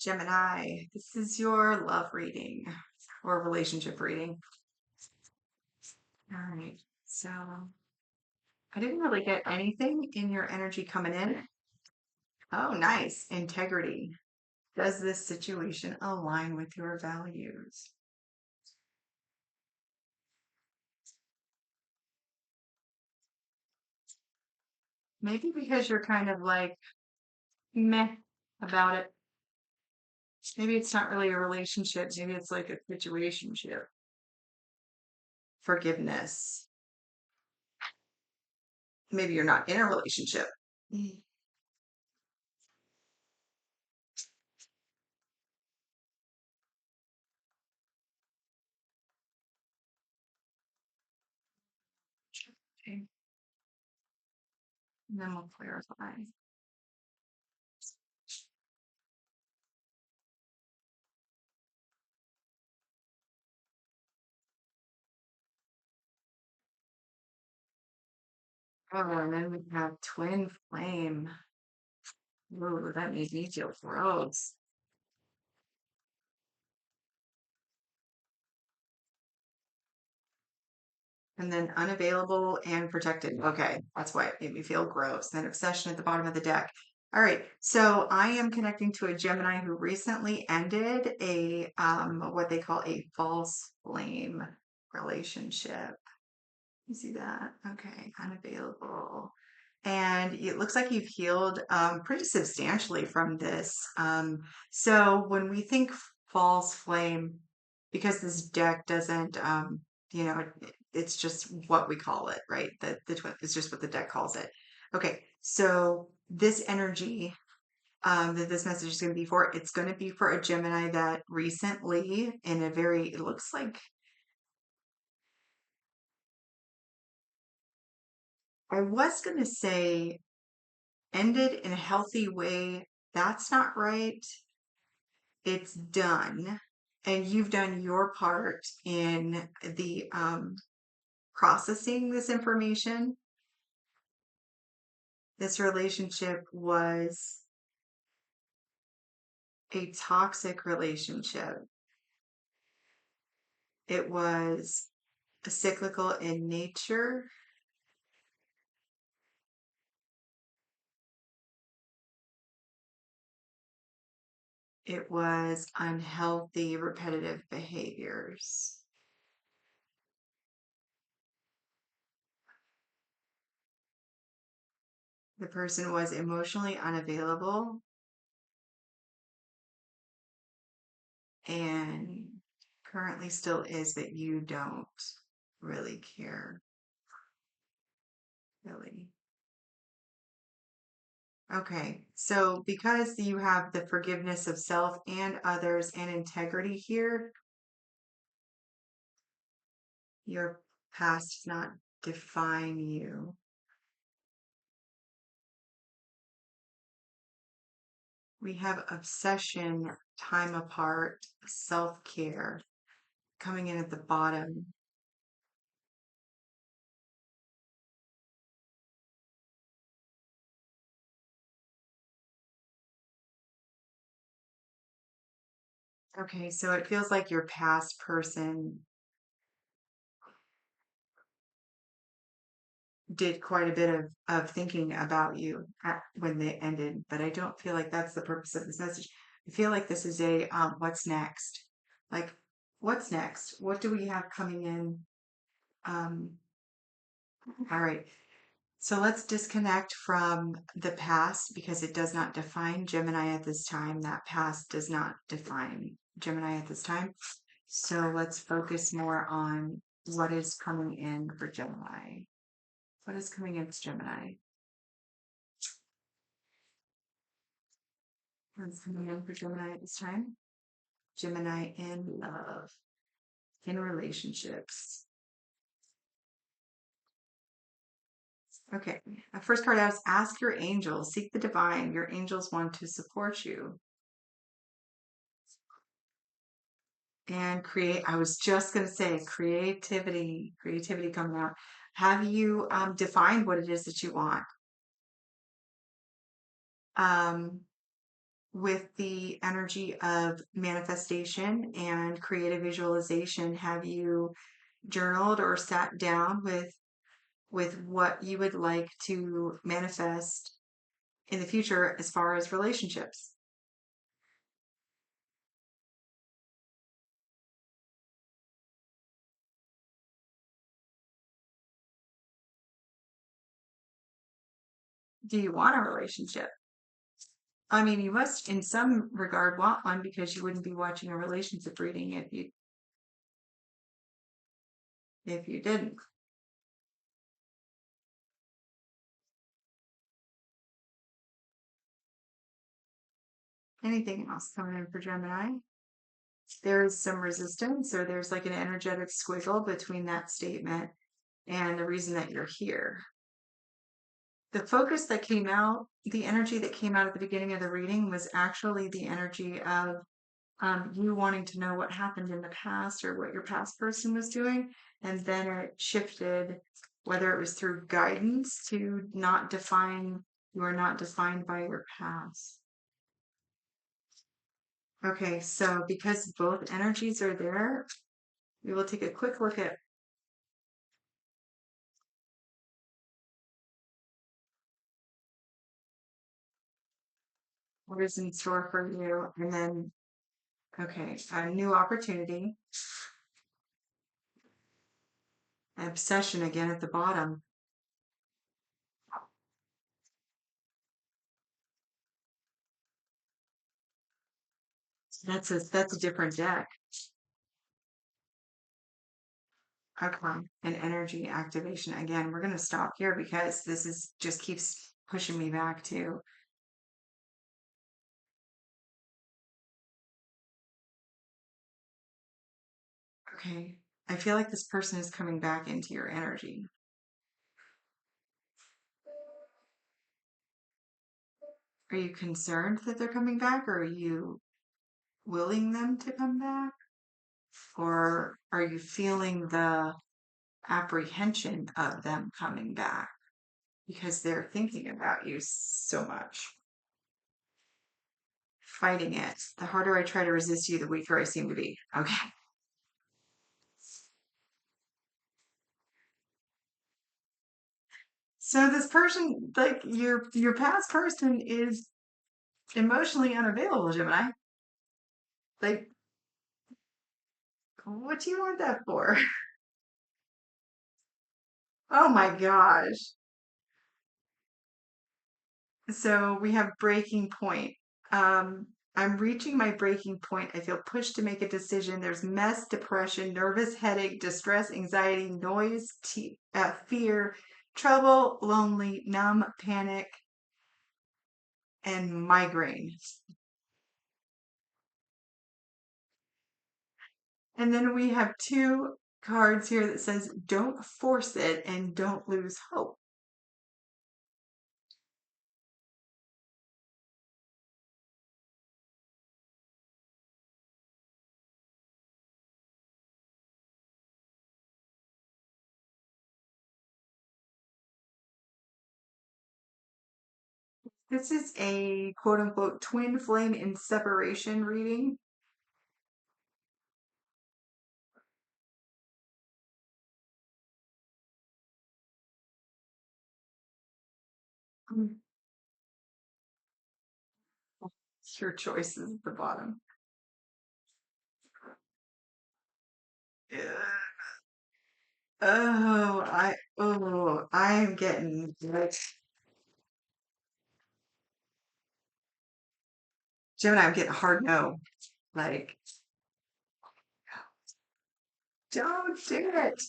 Gemini, this is your love reading or relationship reading. All right. So I didn't really get anything in your energy coming in. Oh, nice. Integrity. Does this situation align with your values? Maybe because you're kind of like meh about it. Maybe it's not really a relationship. Maybe it's like a situationship. Forgiveness. Maybe you're not in a relationship. Mm. Okay. And then we'll clarify. Oh, and then we have twin flame. Ooh, that made me feel gross. And then unavailable and protected. Okay, that's why it made me feel gross. Then obsession at the bottom of the deck. All right, so I am connecting to a Gemini who recently ended a what they call a false flame relationship. You see that? Okay, unavailable. And it looks like you've healed pretty substantially from this. So when we think false flame, because this deck doesn't, it's just what we call it, right? The twin is just what the deck calls it. Okay, so this energy that this message is going to be for, it's going to be for a Gemini that recently, in a very, it looks like I was going to say ended in a healthy way. That's not right. It's done. And you've done your part in the processing this information. This relationship was a toxic relationship. It was cyclical in nature. It was unhealthy, repetitive behaviors. The person was emotionally unavailable and currently still is, but you don't really care, really. Okay, so because you have the forgiveness of self and others and integrity here, your past does not define you. We have obsession, time apart, self-care coming in at the bottom. Okay, so it feels like your past person did quite a bit of thinking about you when they ended, but I don't feel like that's the purpose of this message. I feel like this is a what's next? Like, what's next? What do we have coming in? Um, all right. So let's disconnect from the past because it does not define Gemini at this time. That past does not define Gemini at this time. So let's focus more on what is coming in for Gemini. What is coming in for Gemini? What's coming in for Gemini at this time? Gemini in love, in relationships. Okay. First card out is ask your angels, seek the divine. Your angels want to support you. And create, I was just going to say creativity coming out. Have you defined what it is that you want? Um, with the energy of manifestation and creative visualization, have you journaled or sat down with what you would like to manifest in the future as far as relationships? Do you want a relationship? I mean, you must, in some regard, want one because you wouldn't be watching a relationship reading if you didn't. Anything else coming in for Gemini? There's some resistance, or there's like an energetic squiggle between that statement and the reason that you're here. The focus that came out, the energy that came out at the beginning of the reading was actually the energy of you wanting to know what happened in the past or what your past person was doing. And then it shifted, whether it was through guidance to not define, you are not defined by your past. Okay, so because both energies are there, we will take a quick look at what is in store for you. And then, okay, a new opportunity, obsession again at the bottom. That's a different deck. Okay. And energy activation. Again, we're going to stop here because this is just keeps pushing me back to, okay, I feel like this person is coming back into your energy. Are you concerned that they're coming back, or are you willing them to come back? Or are you feeling the apprehension of them coming back because they're thinking about you so much? Fighting it. The harder I try to resist you, the weaker I seem to be. Okay. So this person, like your past person, is emotionally unavailable, Gemini. Like, what do you want that for? Oh my gosh. So we have breaking point. I'm reaching my breaking point. I feel pushed to make a decision. There's mess, depression, nervous headache, distress, anxiety, noise, fear, trouble, lonely, numb, panic, and migraine. And then we have two cards here that says, don't force it and don't lose hope. This is a quote unquote twin flame in separation reading. Mm. Your choices at the bottom. Yeah. I'm getting like Gemini, I'm getting a hard no. Like, don't do it.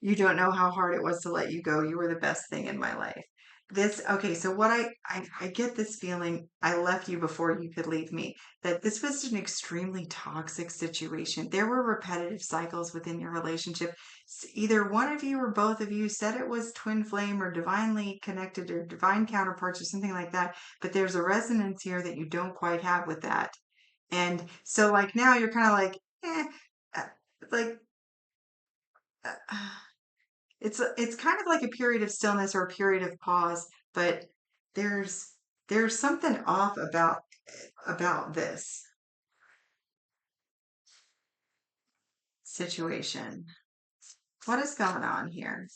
You don't know how hard it was to let you go. You were the best thing in my life. Okay, so what I get this feeling, I left you before you could leave me, that this was an extremely toxic situation. There were repetitive cycles within your relationship. Either one of you or both of you said it was twin flame or divinely connected or divine counterparts or something like that, but there's a resonance here that you don't quite have with that. And so like now you're kind of like, eh, uh, like, uh, it's kind of like a period of stillness or a period of pause, but there's there's something off about this situation. What is going on here?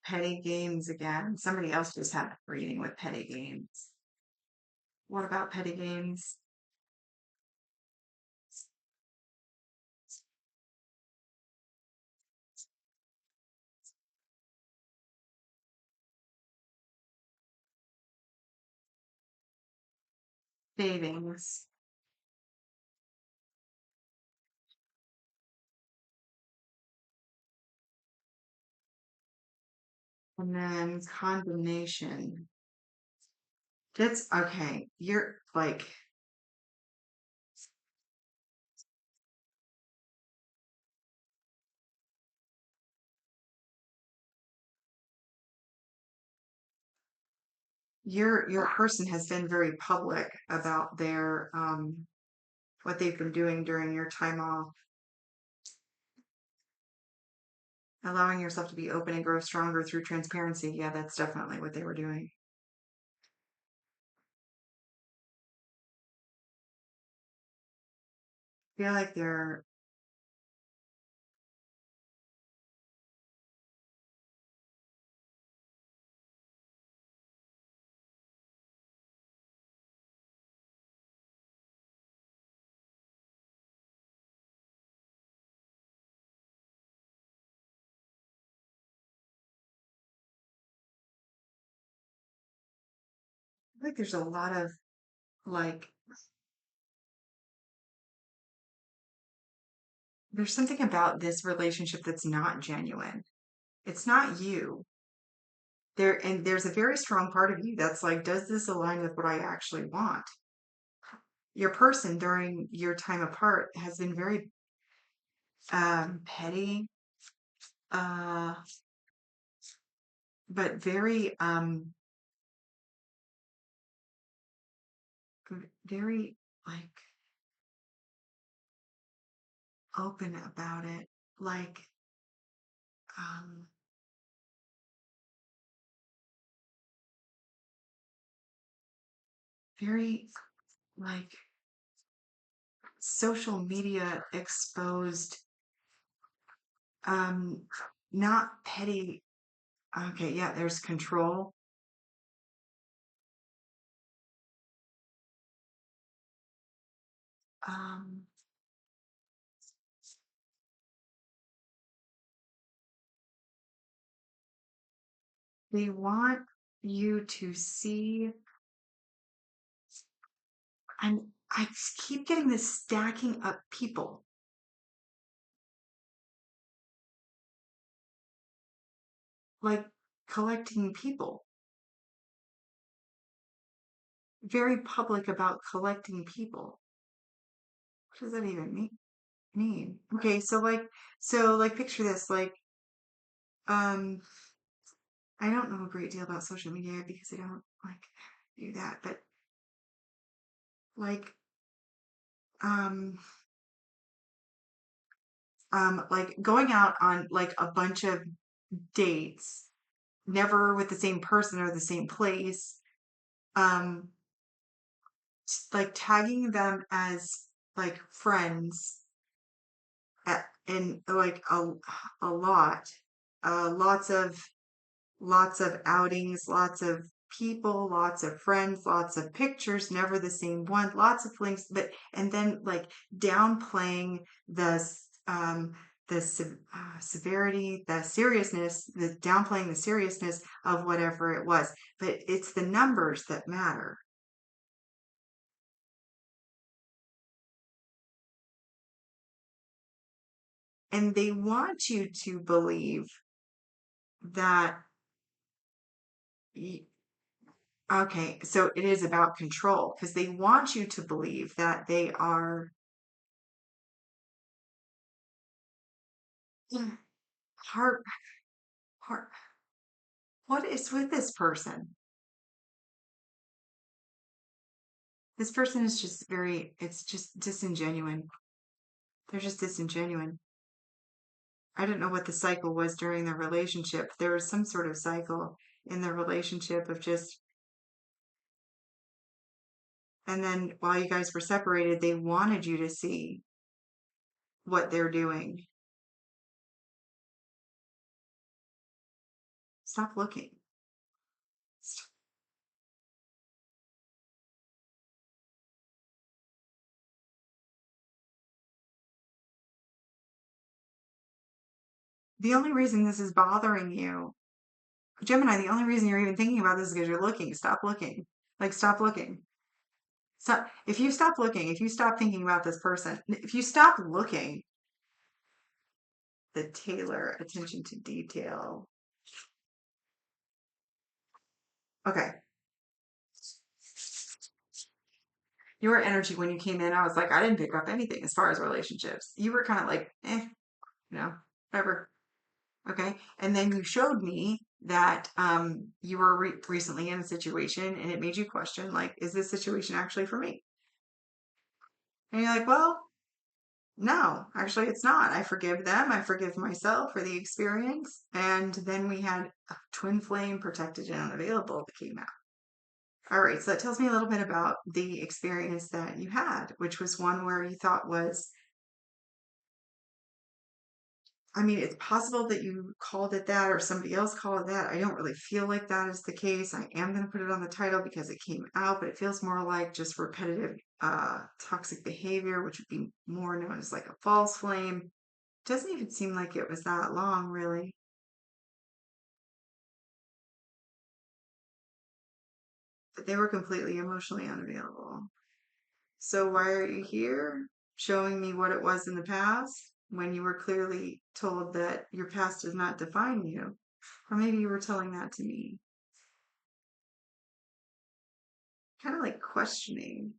Petty games again. Somebody else just had a reading with petty games. What about petty games? Savings. And then condemnation. That's okay. You're like your person has been very public about their what they've been doing during your time off, allowing yourself to be open and grow stronger through transparency. Yeah, that's definitely what they were doing. I feel like there's a lot of like there's something about this relationship that's not genuine. It's not you. There's a very strong part of you that's like, does this align with what I actually want? Your person during your time apart has been very petty, uh, but very very like open about it. Like um very like social media exposed, um not petty. Okay, yeah, there's control. um they want you to see, and I just keep getting this stacking up people, like collecting people, very public about collecting people. What does that even mean? Okay, so like picture this, like um I don't know a great deal about social media because I don't like do that, but like um like going out on like a bunch of dates, never with the same person or the same place, um like tagging them as like friends and like a lot, lots of outings, lots of people, lots of friends, lots of pictures, never the same one, lots of links, but and then like downplaying the severity, the seriousness, the downplaying the seriousness of whatever it was. But it's the numbers that matter. And they want you to believe that, y- okay, so it is about control because they want you to believe that they are heart, heart. What is with this person? This person is just it's just disingenuine. They're just disingenuine. I don't know what the cycle was during the relationship. There was some sort of cycle in the relationship of just, and then while you guys were separated, they wanted you to see what they're doing. Stop looking. The only reason this is bothering you, Gemini, the only reason you're even thinking about this is because you're looking. Stop looking. Like, stop looking. Stop. If you stop looking, if you stop thinking about this person, if you stop looking, the tailor attention to detail. Okay. Your energy when you came in, I was like, I didn't pick up anything as far as relationships. You were kind of like, whatever. Okay. And then you showed me that you were recently in a situation and it made you question, like, is this situation actually for me? And you're like, well, no, actually, it's not. I forgive them. I forgive myself for the experience. And then we had a twin flame protected and unavailable that came out. All right. So that tells me a little bit about the experience that you had, which was one where you thought was, I mean, it's possible that you called it that or somebody else called it that. I don't really feel like that is the case. I am going to put it on the title because it came out, but it feels more like just repetitive toxic behavior, which would be more known as like a false flame. Doesn't even seem like it was that long, really. But they were completely emotionally unavailable. So why are you here showing me what it was in the past when you were clearly told that your past does not define you? Or maybe you were telling that to me. Kind of like questioning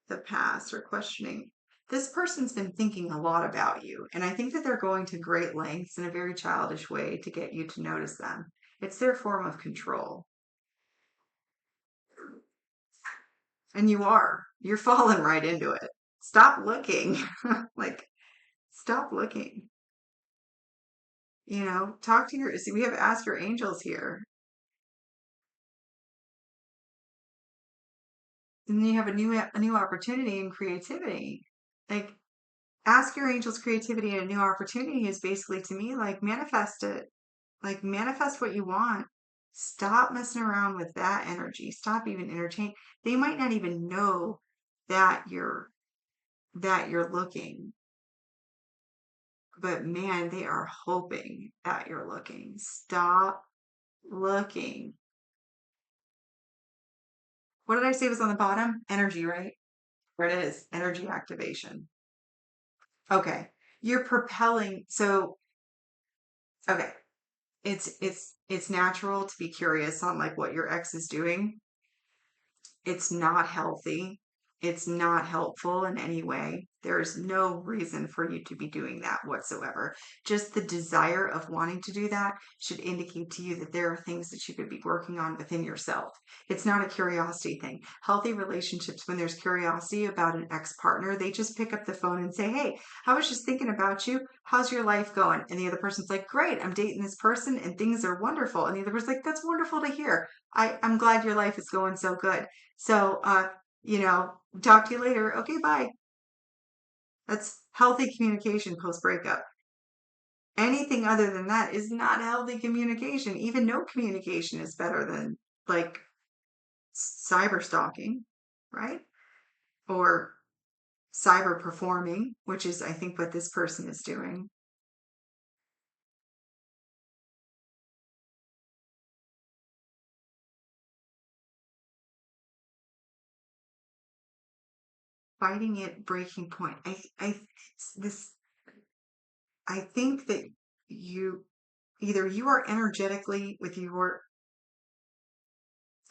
the past or questioning. This person's been thinking a lot about you, and I think that they're going to great lengths in a very childish way to get you to notice them. It's their form of control. And you are. You're falling right into it. Stop looking. Like, stop looking. Talk to your, see, we have ask your angels here. And then you have a new opportunity and creativity. Like, ask your angels creativity and a new opportunity is basically to me like manifest it. Like manifest what you want. Stop messing around with that energy. Stop even entertaining. They might not even know that you're looking, but man, they are hoping that you're looking. Stop looking. What did I say was on the bottom? Energy, right? Where it is, energy activation. Okay. You're propelling. So, okay. It's natural to be curious on like what your ex is doing. It's not healthy. It's not helpful in any way. There's no reason for you to be doing that whatsoever. Just the desire of wanting to do that should indicate to you that there are things that you could be working on within yourself. It's not a curiosity thing. Healthy relationships, when there's curiosity about an ex partner, they just pick up the phone and say, hey, I was just thinking about you. How's your life going? And the other person's like, great, I'm dating this person and things are wonderful. And the other person's like, that's wonderful to hear. I'm glad your life is going so good. So, talk to you later. Okay, bye. That's healthy communication post breakup. Anything other than that is not healthy communication. Even no communication is better than like cyber stalking, right? Or cyber performing, which is, I think, what this person is doing. Fighting at breaking point. This, I think that you, either you are energetically with your,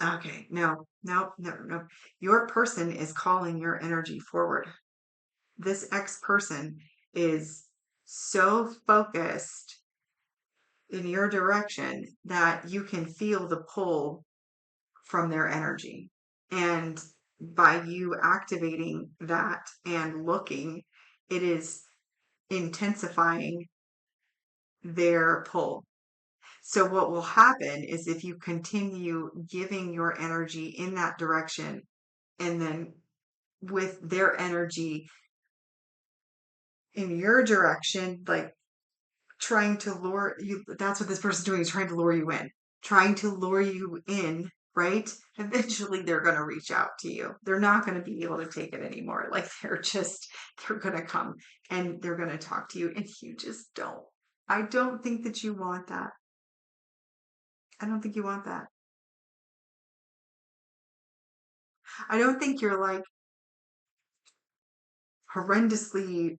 okay, no, no, no, no. Your person is calling your energy forward. This X person is so focused in your direction that you can feel the pull from their energy. And by you activating that and looking, it is intensifying their pull. So what will happen is if you continue giving your energy in that direction and then with their energy in your direction, like trying to lure you, that's what this person's doing, is trying to lure you in, trying to lure you in, right? Eventually they're going to reach out to you. They're not going to be able to take it anymore. Like they're going to come and they're going to talk to you and you just don't. I don't think that you want that. I don't think you want that. I don't think you're like horrendously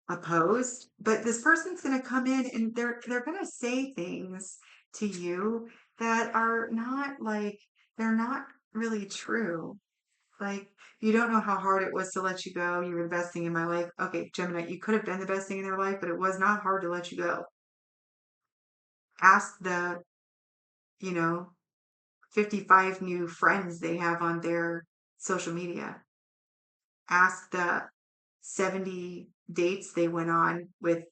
opposed, but this person's going to come in and they're going to say things to you that are not like they're not really true. Like you don't know how hard it was to let you go. You were the best thing in my life. Okay, Gemini, you could have been the best thing in their life, but it was not hard to let you go. Ask the, you know, 55 new friends they have on their social media. Ask the 70 dates they went on with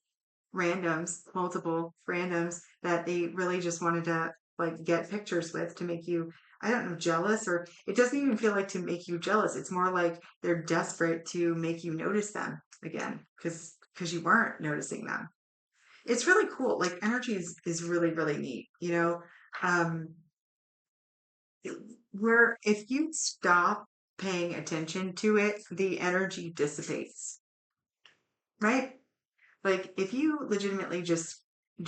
randoms, multiple randoms that they really just wanted to like get pictures with to make you, I don't know, jealous, or it doesn't even feel like to make you jealous. It's more like they're desperate to make you notice them again because you weren't noticing them. It's really cool. Like energy is really, really neat, you know? Um, where if you stop paying attention to it, the energy dissipates, right? Like if you legitimately just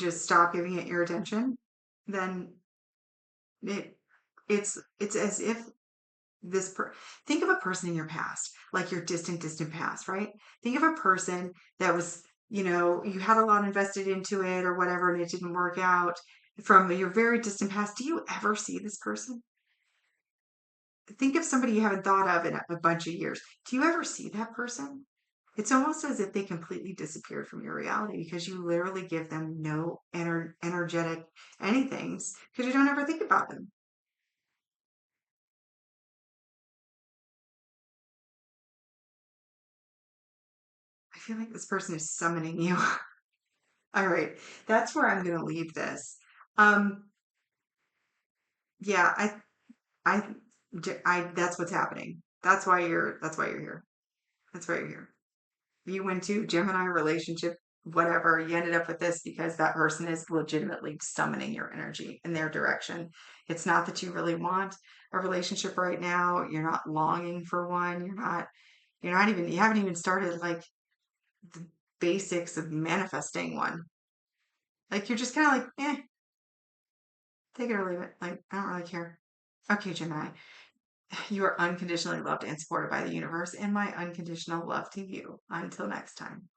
stop giving it your attention, then it it's as if think of a person in your past, like your distant past, right? Think of a person that was, you know, you had a lot invested into it or whatever and it didn't work out from your very distant past. Do you ever see this person? Think of somebody you haven't thought of in a bunch of years. Do you ever see that person? It's almost as if they completely disappeared from your reality because you literally give them no energetic anythings because you don't ever think about them. I feel like this person is summoning you. All right, that's where I'm going to leave this. Um, yeah, I, that's what's happening. That's why you're here. That's why you're here. You went to Gemini relationship, whatever, you ended up with this because that person is legitimately summoning your energy in their direction. It's not that you really want a relationship right now. You're not longing for one. You're not even, you haven't even started like the basics of manifesting one. Like you're just kind of like, take it or leave it. Like, I don't really care. Okay, Gemini, you are unconditionally loved and supported by the universe, and my unconditional love to you. Until next time.